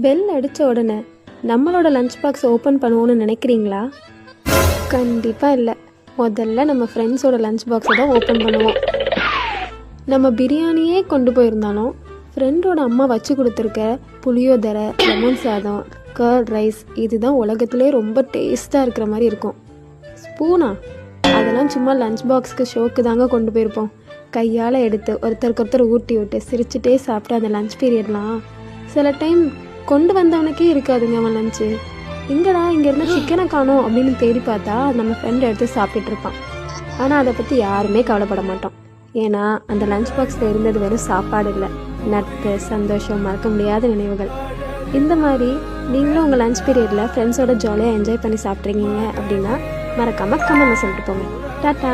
Bell அடித்த உடனே நம்மளோட லஞ்ச் பாக்ஸ் ஓப்பன் பண்ணுவோன்னு நினைக்கிறீங்களா? கண்டிப்பாக இல்லை. முதல்ல நம்ம ஃப்ரெண்ட்ஸோட லஞ்ச் பாக்ஸை தான் ஓப்பன் பண்ணுவோம். நம்ம பிரியாணியே கொண்டு போயிருந்தாலும் ஃப்ரெண்டோட அம்மா வச்சு கொடுத்துருக்க புளியோதரை, லெமன் சாதம், கர்ட் ரைஸ் இதுதான் உலகத்துலேயே ரொம்ப டேஸ்ட்டாக இருக்கிற மாதிரி இருக்கும். ஸ்பூனா அதெல்லாம் சும்மா லஞ்ச் பாக்ஸுக்கு ஷோக்கு தாங்க கொண்டு போயிருப்போம். கையால் எடுத்து ஒருத்தருக்கு ஊட்டி விட்டு சிரிச்சுட்டே சாப்பிட்டு அந்த லஞ்ச் பீரியட்லாம் சில டைம் கொண்டு வந்தவனுக்கே இருக்காதுங்க அவன் லஞ்சு. இங்கடா இங்கேருந்து சிக்கனை காணோம் அப்படின்னு தேடி பார்த்தா நம்ம ஃப்ரெண்ட் எடுத்து சாப்பிட்டுட்டு இருப்பான். ஆனால் அதை பற்றி யாருமே கவலைப்பட மாட்டோம். ஏன்னா அந்த லஞ்ச் பாக்ஸில் இருந்தது வெறும் சாப்பாடு இல்லை, நட்பு, சந்தோஷம், மறக்க முடியாத நினைவுகள். இந்த மாதிரி நீங்களும் உங்கள் லஞ்ச் பீரியடில் ஃப்ரெண்ட்ஸோட ஜாலியாக என்ஜாய் பண்ணி சாப்பிட்றீங்க அப்படின்னா மறக்காமல் கமெண்ட்ல சொல்லிட்டு போங்க. டாட்டா.